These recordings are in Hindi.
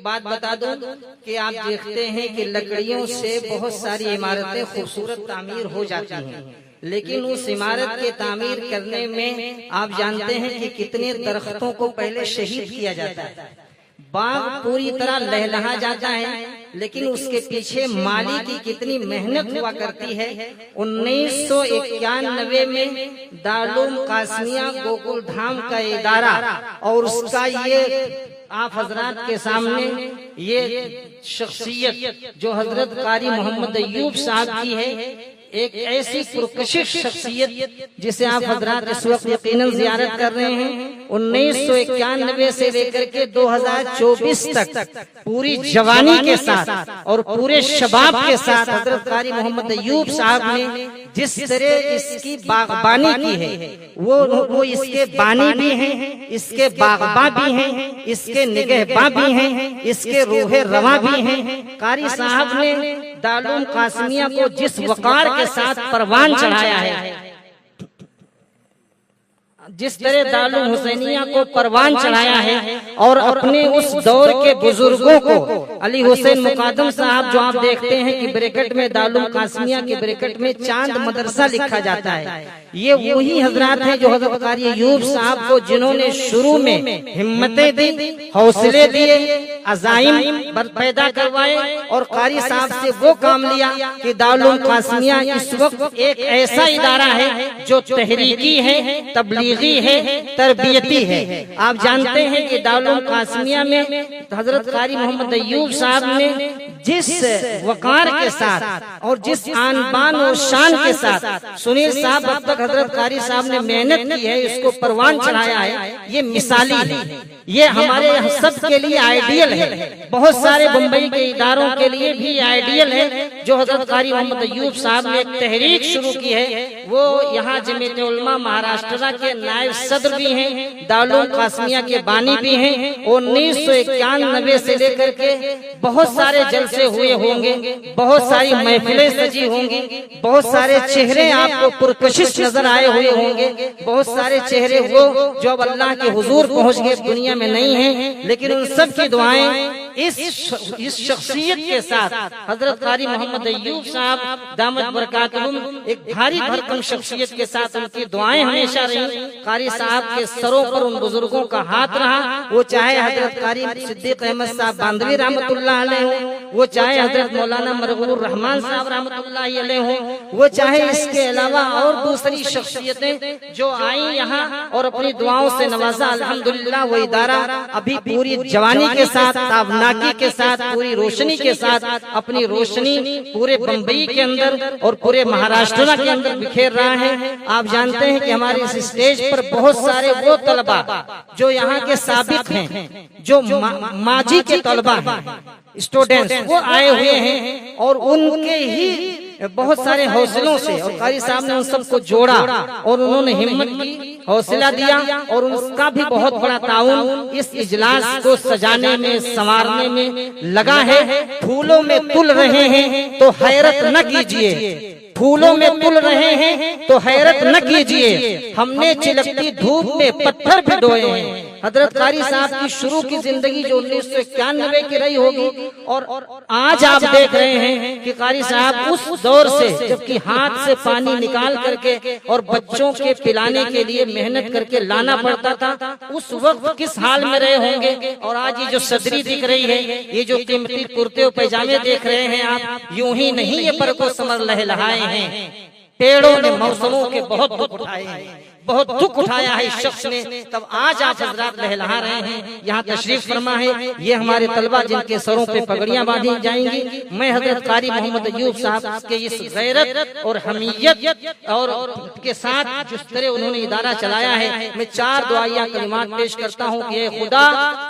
बात बता दूं कि आप देखते हैं कि लकड़ियों से बहुत सारी इमारतें खूबसूरत तामीर हो जाती हैं, लेकिन उस इमारत के तामीर करने में आप जानते हैं कि कितने दरख्तों को पहले शहीद किया जाता है। बाग पूरी तरह लहलहा जाता है, लेकिन उसके पीछे माली की कितनी मेहनत हुआ करती है। 1991 में दारुल कासमिया गोकुल धाम का इदारा और उसका ये आप हजरात के सामने ये शख्सियत जो हजरत कारी मोहम्मद अय्यूब साहब की है, एक ऐसी पुरकशिश शख्सियत जिसे आप हजरात इस वक्त यकीनन ज़ियारत कर रहे हैं। 1991 से लेकर के 2024 तक पूरी जवानी के साथ और पूरे शबाब के साथ हजरत कारी मोहम्मद अय्यूब साहब ने जिस तरह इसकी बागबानी की है, वो इसके बानी भी हैं, इसके बागबा भी हैं, इसके निगहबा भी हैं, इसके रूहे रवा भी हैं। कारी साहब ने दारुल कासमिया को जिस वकार के साथ परवान चढ़ाया है, जिस तरह दारुल हुसैनिया को परवान चढ़ाया है, और अपने उस दौर के बुजुर्गों को अली हुसैन मुकादम साहब जो आप देखते हैं कि ब्रैकेट में दारुल कासमिया के ब्रैकेट में चांद मदरसा लिखा जाता है, ये वही हजरात हैं जो हजरत कारी अय्यूब साहब को जिन्होंने शुरू में हिम्मतें दी, हौसले दिए, अज़ाइम पैदा करवाए और कारी साहब से वो काम लिया कि दारुल कासमिया इस वक्त एक ऐसा इदारा है जो तहरीकी है, तबलीगी है, तरबियती है। आप जानते हैं कि दारुल कासमिया में हजरत कारी मोहम्मद अय्यूब साहब ने जिस वकार के साथ और जिस आन बान और शान के साथ सुनील साहब अब तक हजरत कारी साहब ने मेहनत की है, इसको परवान चढ़ाया है, ये मिसाली है, ये हमारे सब के लिए आइडियल है। बहुत सारे बम्बई के इदारों के लिए भी आइडियल है। जो हजरत कारी मोहम्मद अय्यूब साहब ने एक तहरीक शुरू की है, वो यहाँ जमीयत उलमा महाराष्ट्र के नायब सदर भी हैं, दारुल कासमिया के बानी भी हैं। 1991 से लेकर के बहुत सारे जलसे हुए होंगे, बहुत सारी महफिलें सजी होंगी, बहुत सारे चेहरे आपको पुरकशिश नजर आए हुए होंगे, बहुत सारे चेहरे वो जो अब अल्लाह के हुजूर पहुंच गए दुनिया में नहीं है, लेकिन उन सब की दुआएं इस शख्सियत के साथ हजरत कारी मोहम्मद अय्यूब साहब दामत बरकातहुम एक भारी भरकम शख्सियत के साथ उनकी दुआएं हमेशा रही। कारी साहब के सरों पर उन बुजुर्गों का हाथ रहा, वो चाहे हजरत कारी सिद्दीक अहमद साहब बांधवी रहमतुल्लाह अलैह हो, वो चाहे हजरत मौलाना मरगूर रहमान साहब रहमतुल्लाह अलैह हो, वो चाहे इसके अलावा और दूसरी शख्सियतें जो आई यहाँ और अपनी दुआओं से नवाजा। अल्हम्दुलिल्लाह वो इदारा अभी पूरी जवानी के साथ, ताबनाकी के साथ, पूरी रोशनी के साथ अपनी रोशनी पूरे बम्बई के अंदर और पूरे महाराष्ट्र के अंदर बिखेर रहा है। आप जानते हैं कि हमारे इस स्टेज पर बहुत सारे वो तलबा जो यहाँ के साबिक हैं, जो माजी के तलबा हैं, स्टूडेंट्स, वो आए हुए हैं और उनके ही बहुत सारे हौसलों से और कारी साहब ने उन सबको जोड़ा और उन्होंने हिम्मत की, हौसला दिया और उसका भी बहुत बड़ा ताउन इस इजलास को सजाने में, संवारने में लगा है। फूलों में तुल रहे हैं तो हैरत न कीजिए, फूलों में तुल रहे हैं तो हैरत न कीजिए, हमने चिलकती धूप में पत्थर भिगोए हैं। हजरत कारी साहब की शुरू की जिंदगी जो 1991 की रही होगी, और आज आप देख रहे हैं कि कारी साहब उस दौर से जबकि हाथ से पानी निकाल करके और बच्चों के पिलाने के लिए मेहनत करके लाना पड़ता था, उस वक्त किस हाल में रहे होंगे। और आज ये जो सदरी दिख रही है, ये जो कीमती कुर्ते और पैजामे देख रहे हैं आप, यूं ही नहीं ये पर को समर लहलहाए हैं, पेड़ों ने मौसमों के बहुत दुख उठाए हैं, बहुत दुख उठाया है इस शख्स ने, तब आज आप हजरात लहलहा रहे हैं। यहाँ तशरीफ फरमा है ये हमारे तलबा जिनके सरों पे पगड़ियां बांधी जाएंगी। मैं हजरत कारी मोहम्मद अय्यूब साहब के इस गैरत और हमीयत और के साथ जिस तरह उन्होंने इदारा चलाया है, मैं 4 दुआया कलिमात पेश करता हूँ कि खुदा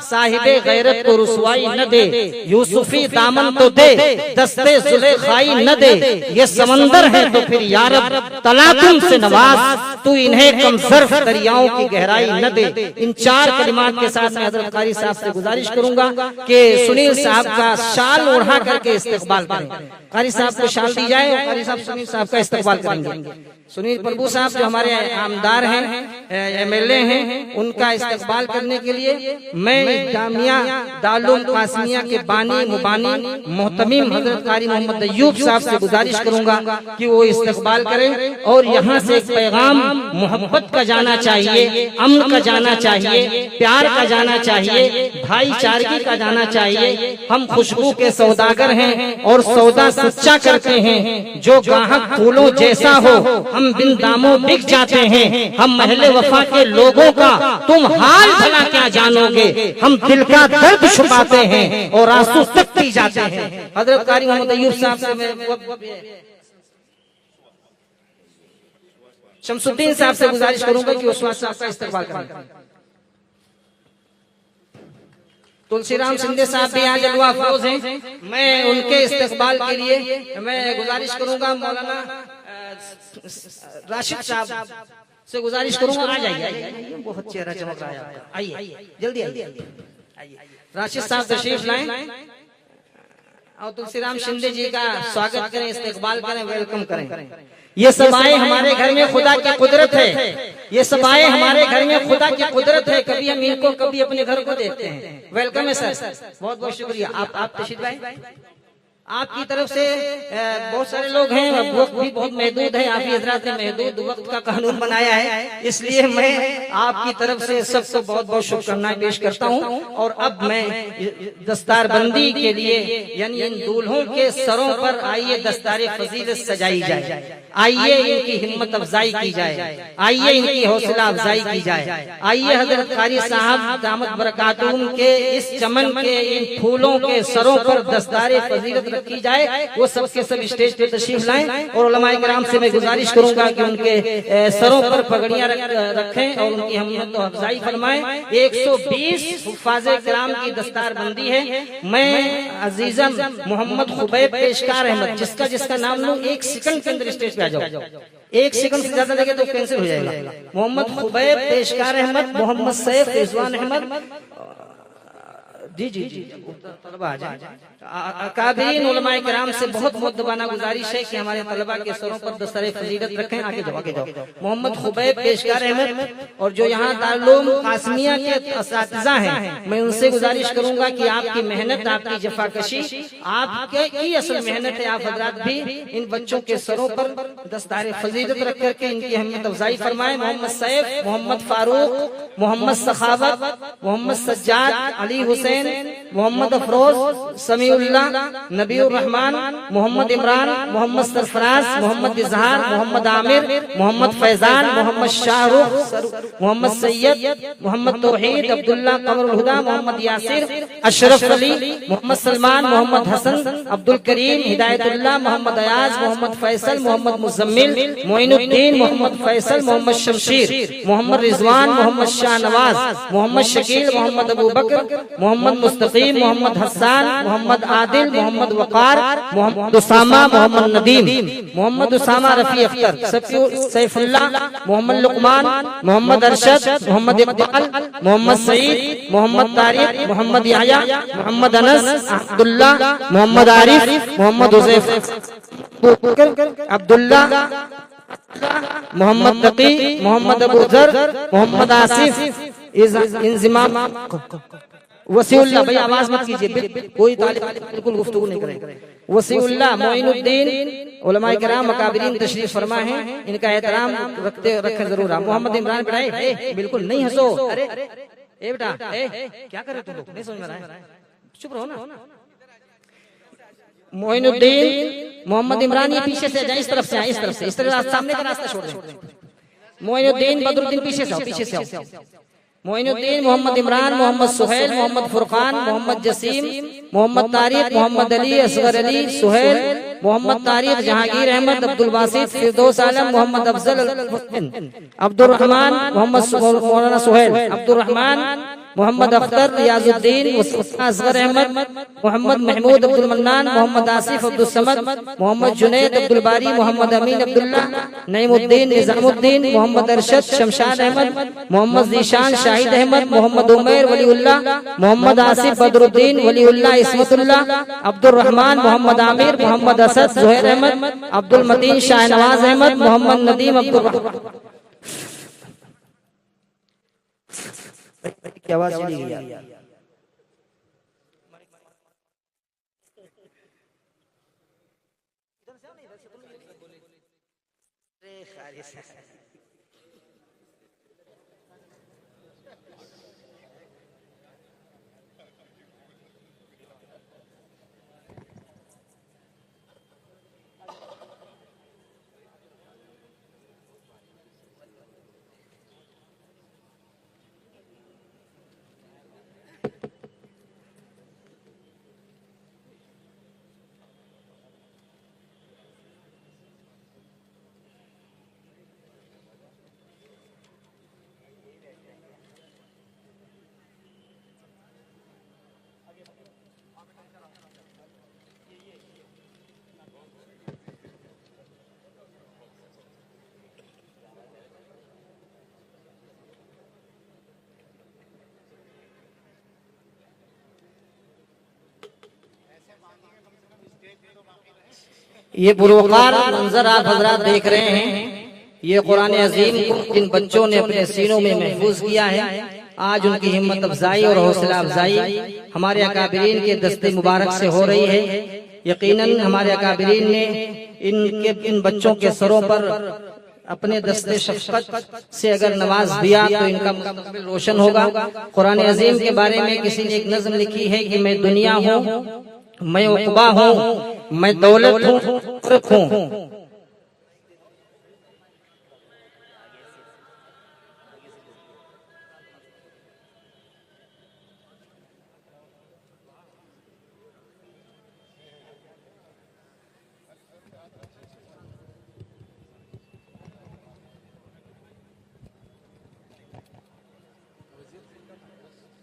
साहिबे गैरत को रुसवाई न दे, यूसुफी दामन तो दे, दस्ते जुलेखाई न दे, ये समंदर है तो फिर यारब तलातुम से नवाज, तू इन्हें कम ज़र्फ दरियाओं की गहराई न दे। इन 4 कलिमात के साथ मैं हजरत कारी साहब से गुजारिश करूंगा कि सुनील साहब का शाल ओढ़ा करके इस्तकबाल करें। कारी साहब को शाल दी जाए और कारी साहब सुनील साहब का इस्तकबाल करेंगे। सुनील प्रभु साहब जो हमारे आमदार हैं, MLA हैं, उनका इस्तकबाल करने के लिए मैं जामिया दारुल कासमिया के बानी मुबानी मोहतमीम हजरत कारी मोहम्मद अय्यूब साहब से गुजारिश करूंगा कि वो इस्तकबाल करें और यहाँ से एक पैगाम मोहब्बत का जाना चाहिए, अमन का जाना चाहिए, प्यार का जाना चाहिए, भाईचारगी का जाना चाहिए। हम खुशबू के सौदागर हैं और सौदा सच्चा करते हैं। जो ग्राहक फूलों जैसा हो हम बिन दामों बिक जाते हैं। हम महले वफा के लोगों का तुम हाल भला क्या जानोगे। हम दिल का दर्द छुपाते हैं और आंसू तक पी जाते हैं। हजरत कारी मोहम्मद अय्यूब साहब से मैं शमसुद्दीन साहब से गुजारिश करूंगा कि उस साहब का इस्तकबाल करें। तुलसीराम सिंधे साहब भी यहाँ जलवा अफरोज हैं। मैं उनके इस्तकबाल के लिए मैं गुजारिश करूंगा मौलाना राशिद साहब से गुजारिश करूंगा। आ जाइए, बहुत चेहरा चमक रहा है आपका। आइए जल्दी आइए। राशिद साहब तशरीफ लाएं और तुलसीराम शिंदे जी का स्वागत करें, इस्तकबाल करें, वेलकम करें। ये सब आए हमारे घर में खुदा की कुदरत है। ये सब आए हमारे घर में खुदा की कुदरत है। कभी हम इनको कभी अपने घर को देते हैं। वेलकम है सर, बहुत बहुत शुक्रिया। आप तशरीफ लाए। आपकी तरफ से बहुत सारे लोग हैं, वक्त भी बहुत महदूद है। आप ही हजरात ने महदूद वक्त का कानून बनाया है, इसलिए मैं आपकी तरफ से सबको बहुत बहुत शुभकामनाएं पेश करता हूं। और अब मैं दस्तारबंदी के लिए यानी इन दूल्हों के सरों पर आइए दस्तारे फजीलत सजाई जाए, आइए इनकी हिम्मत अफजाई की जाए, आइए इनकी हौसला अफजाई की जाए। आइए हजरत कारी साहब दामत बरकातुहुम के इस चमन के इन फूलों के सरों पर दस्तारे फजीलत रखी जाए। वो सबके सब स्टेज पे तशरीफ लाएं और उलमाए किराम से मैं गुजारिश करूंगा कि उनके सरों पर पगड़ियां रखें और उनकी हिम्मत अफजाई फरमाएं। 120 हुफ्फाज़े किराम की दस्तारबंदी है। मैं अजीजम मोहम्मद खुबैब पेशकार अहमद, जिसका नाम लूं, 1 सेकंड के अंदर स्टेज पे आ जाओ। 1 सेकंड से ज्यादा लगे तो कैंसिल हो जाएगा। मोहम्मद खुबैब पेशकार अहमद, मोहम्मद सैफ रिजवान अहमद, जी जी जी तलबा आ जाए। अकाबरीन उलमाए किराम से बहुत मुद्दबाना गुजारिश है कि हमारे तलबा के सरों पर दस्तारे फजीलत रखें। आगे जाओ, आगे जाओ। मोहम्मद खुबैब पेशकार अहमद और जो यहाँ दारुल कासमिया के असातिज़ा हैं, मैं उनसे गुजारिश करूंगा कि आपकी मेहनत, आपकी जफाकशी, आपके की असल मेहनत है। आप हजरात भी इन बच्चों के सरों पर दस्तारे फजीलत रख करके इनकी हिम्मत अफजाई फरमाएं। मोहम्मद सैफ, मोहम्मद फारूक, मोहम्मद सखावत, मोहम्मद सज्जाद, अली हुसैन, मोहम्मद अफरोज, समीउल्लाह, नबीउर रहमान, मोहम्मद इमरान, मोहम्मद सरफराज, मोहम्मद इजहार, मोहम्मद आमिर, मोहम्मद फैजान, मोहम्मद शाहरुख, मोहम्मद सैयद, मोहम्मद तौहीद, अब्दुल्ला कमरुल हुदा, मोहम्मद यासिर, अशरफ अली, मोहम्मद सलमान, मोहम्मद हसन, अब्दुल करीम, हिदायतुल्लाह, मोहम्मद अयाज, मोहम्मद फैसल, मोहम्मद मुजम्मिल, मोइनुद्दीन, मोहम्मद फैसल, मोहम्मद शमशीर, मोहम्मद रिजवान, मोहम्मद शाहनवाज, मोहम्मद शकील, मोहम्मद अबू बकर, मोहम्मद मुस्तकीम, मोहम्मद हसन, मोहम्मद आदिल, मोहम्मद वकार, मोहम्मद उसामा, मोहम्मद नदीम, मोहम्मद उसामा रफी अख्तर, सैफुल्लाह, मोहम्मद लुकमान, मोहम्मद अरशद, मोहम्मद इकबाल, मोहम्मद सईद, मोहम्मद तारिक, मोहम्मद याया, मोहम्मद अनस, अब्दुल्ला, मोहम्मद आरिफ, मोहम्मद हुजैफ, अब्दुल्ला, मोहम्मद तकी, मोहम्मद अबू जर, मोहम्मद आसिफ, इंजिमाम, वसीउल्लाह। भाई आवाज मत कीजिए, कोई तालिब बिल्कुल गुफ्तगू नहीं करे। वसीउल्लाह, मोइनुद्दीन, उलमाए किराम अकाबरीन तशरीफ फरमा है, इनका एहतराम रखें जरूर। मोहम्मद इमरान बेटा बिल्कुल नहीं हंसो। अरे ए बेटा क्या कर रहे तुम लोग, नहीं समझ में आ रहा है, चुप रहो ना। मोइनुद्दीन, मोहम्मद इमरान ये पीछे से जाए, इस तरफ से, इस तरफ सामने का रास्ता छोड़ दो। मोइनुद्दीन, बदरुद्दीन पीछे से आओ, पीछे से आओ। मोइनुद्दीन, मोहम्मद इमरान, मोहम्मद सुहेल, मोहम्मद फुरकान, मोहम्मद जसीम, मोहम्मद तारिक, मोहम्मद अली, असगर अली, सुहेल, मोहम्मद तारिक, जहांगीर अहमद, अब्दुल बासित, फिरदौस आलम, मोहम्मद अफजल, अब्दुल रहमान, मोहम्मद मौलाना सुहेल, अब्दुल रहमान, मोहम्मद अख्तर, रियाजुद्दीन, असगर अहमद, मोहम्मद महमूद अब्दुल मन्नान, मोहम्मद आसिफ अब्दुल समद, मोहम्मद जुनैद अब्दुल बारी, मोहम्मद अमीन अब्दुल्ला, नईमुद्दीन, निजामुद्दीन, मोहम्मद अरशद, शमशाद अहमद, मोहम्मद जीशान, शाहिद अहमद, मोहम्मद उमैर वलीउल्लाह, मोहम्मद आसिफ बदरुद्दीन वलीउल्लाह इस्मतुल्लाह, अब्दुल रहमान, मोहम्मद आमिर, मोहम्मद असद, जुहैर अहमद, अब्दुल मतीन, शाहनवाज अहमद, मोहम्मद नदीम अब्दुल की आवाज चली गई। ये पुरवकार मंजर आप हजरात देख रहे हैं, ये कुरान अजीम को जिन बच्चों ने अपने सीनों में महफूज किया है, आज उनकी हिम्मत अफजाई और हौसला अफजाई हमारे अकाबिरीन के दस्ते मुबारक से हो रही है। यकीनन हमारे अकाबिरीन ने इन बच्चों के सरों पर अपने दस्ते शफकत से अगर नवाज दिया तो इनका मुस्तकबिल रोशन होगा। कुरान अजीम के बारे में किसी ने एक नज़्म लिखी है कि मैं दुनिया हूँ, मैं उक़बा हूँ, मैं दौलत हूँ।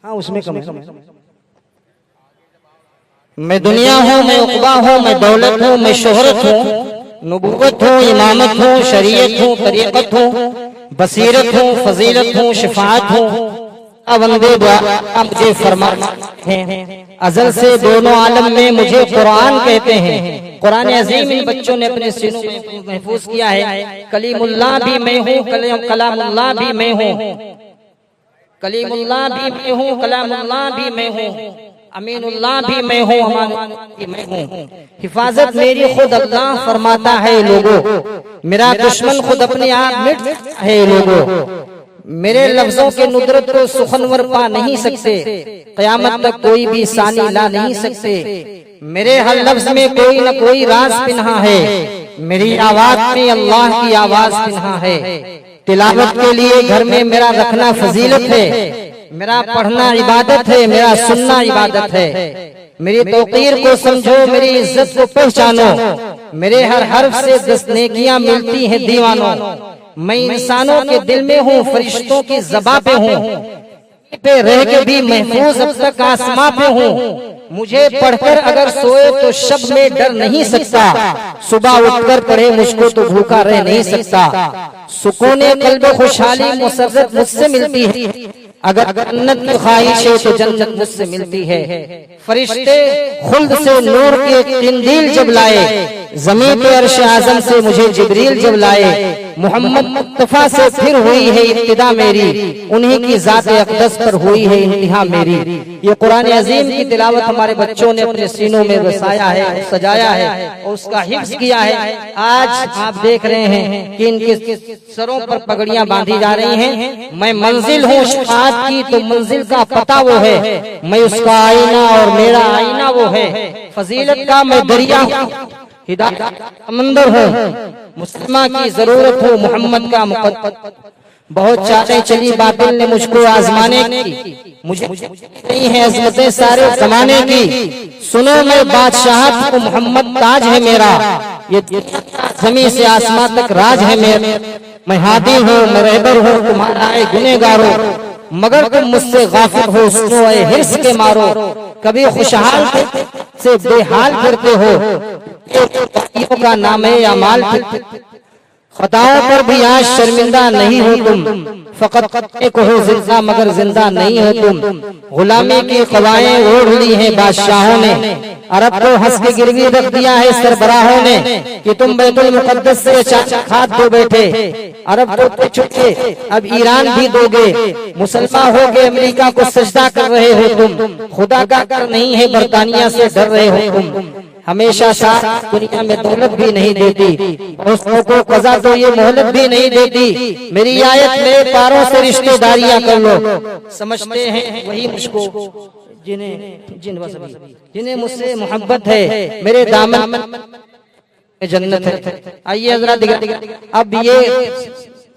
हाँ, उसमें कम है। मैं दुनिया हूँ, मैं उक़बा हूँ, मैं दौलत हूँ, मैं शोहरत हूँ, नबूवत हूँ, इमामत हूँ, शरीयत हूँ, तरीक़त हूँ, बसीरत हूँ, फजीलत हूँ, शिफाअत हूँ। वंदे मुझे फरमाते हैं, अज़ल से दोनों आलम में मुझे कुरान कहते हैं। कुरान अजीम इन बच्चों ने अपने सीनों में महफूज किया है। कलीमुल्लाह भी मैं हूँ, कलामुल्लाह भी मैं हूँ, कलीमुल्लाह भी मैं हूँ, कलामुल्लाह भी मैं हूँ, अमीनुल्लाह भी मैं हूँ, अमान भी मैं हूँ। हिफाजत मेरी खुद अल्लाह फरमाता है लोगों, मेरा दुश्मन खुद अपने आप मिट है लोगों। मेरे लफ्जों के नुदरत को सुखनवर पा नहीं सकते, कयामत तक कोई भी सानी ला नहीं सकते। मेरे हर लफ्ज में कोई न कोई राज पिन्हा है, मेरी आवाज में अल्लाह की आवाज पिन्हा है। तिलावत के लिए घर में मेरा रखना फजीलत है, मेरा पढ़ना इबादत है, मेरा सुनना इबादत है। मेरी तौकीर को समझो, मेरी इज्जत को पहचानो, मेरे हर हर्फ से 10 नेकियां मिलती हैं दीवानों। मैं इंसानों के दिल में हूँ, फरिश्तों की ज़बां पे हूँ, पे रह के भी महफूज अब तक आसमां पे हूँ। मुझे पढ़कर अगर सोए तो शब में डर नहीं सकता, सुबह उठकर पढ़े मुझको तो भूखा रह नहीं सकता। सुकून कल्ब खुशहाली मुसर्रत मुझसे मिलती है, अगर जन्नत की ख्वाहिश है तो जन्नत मुझसे मिलती है। फरिश्ते खुल्द से नूर के किंदील जब लाए, ज़मीन पे अर्श आज़म से मुझे जिब्रील जब लाए। मोहम्मद मुस्तफा से फिर हुई है इब्तिदा मेरी, उन्हीं की ज़ात अक़दस पर हुई है इंतहा मेरी। ये कुरान अजीम की तिलावत हमारे बच्चों ने अपने सीनों में बसाया है, सजाया है और उसका हिफ्ज़ किया है। आज आप देख रहे हैं कि इनके सरों पर पगड़ियां बांधी जा रही हैं। मैं मंजिल हूँ शफ़ाअत की तो मंजिल का पता वो है, मैं उसका आईना और मेरा आईना वो है। फजीलत का मैं दरिया हूँ, हिदायत समंदर हूँ, मुस्लिमा की जरूरत हूँ, मोहम्मद का मुक़द्दस। बहुत चालें चली बातिल ने मुझको आजमाने की, मुझे नहीं है अज़मतें सारे ज़माने की। सुनो मैं बादशाहत हूँ, मोहम्मद ताज है मेरा, ये ज़मीन से आसमां तक राज है मेरा। मैं हादी हूँ, मैं रहबर हूँ तुम्हारा ए गुनहगारो, मगर तुम मुझसे गाफिल हो, सुनो ए हिर्स के मारो। कभी खुशहाल से बेहाल फिरते हो, बाकियों का नाम है अमाल। खताओं पर भी आज शर्मिंदा नहीं हो तुम, फकत एक हो जिंदा मगर जिंदा नहीं हो तुम। गुलामी की कवाएं ओढ़ ली हैं बादशाहों ने, अरब को हंस के गिरवी रख दिया है सरबराहों ने, कि तुम बैतुल मुकद्दस से खाद दो बैठे। अरब को छुट्टे अब ईरान भी दोगे, मुसलमान हो के अमेरिका को सजदा कर रहे हो तुम। खुदा का कर नहीं है बरतानिया से डर रहे हो तुम। हमेशा साथ दुनिया में दौलत भी नहीं देती, दोस्तों को कज़ा तो ये मोहलत भी नहीं देती। मेरी आयत मेरे पारों से रिश्तेदारियां कर लो, समझते हैं वही मुझको जिन्हें मुझसे मोहब्बत है, मेरे दामन में जन्नत है। आइए हजरा दिखा। अब ये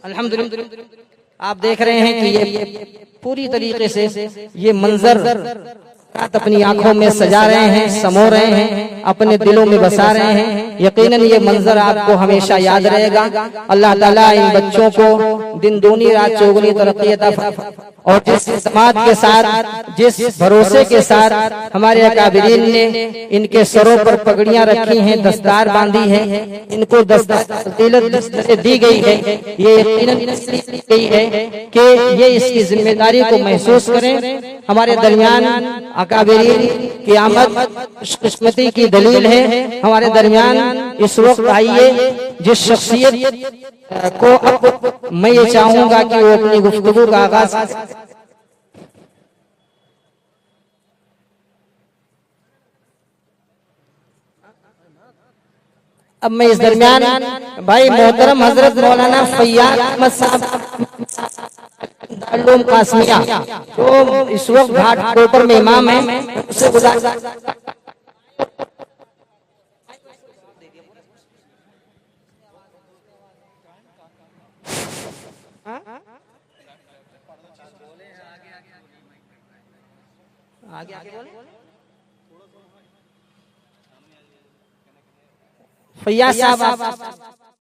अल्हम्दुलिल्लाह आप देख रहे हैं कि ये पूरी तरीके से ये मंजर अपनी आंखों में सजा रहे हैं, समो रहे हैं, अपने दिलों में बसा रहे हैं। यकीनन ये मंजर आपको हमेशा याद रहेगा। अल्लाह ताला इन बच्चों को दिन दूनी रात चौगुनी तरक्की अता फरमाए। और जिस समाज के साथ, जिस भरोसे के साथ हमारे अकाबिरीन ने इनके सरों पर पगड़ियां रखी हैं, दस्तार बांधी है, इनको दस्तार दी गई है, ये यकीनन दी गई है कि ये इसकी जिम्मेदारी को महसूस करें। हमारे दरमियान अकाबिरीन क़यामत खुशकिस्मती की दलील है। हमारे दरमियान इस वक्त आइए जिस शख्सियत को अब मैं ये चाहूंगा कि वो अपनी गुफ्तगू का आगाज। अब मैं इस दरमियान भाई मोहतरम हजरत मौलाना फैयाज अहमद साहब दारुल कासमिया जो इस वक्त घाटकोपर में इमाम है, उससे गुजारिश आगे बोले। फैयाज साहब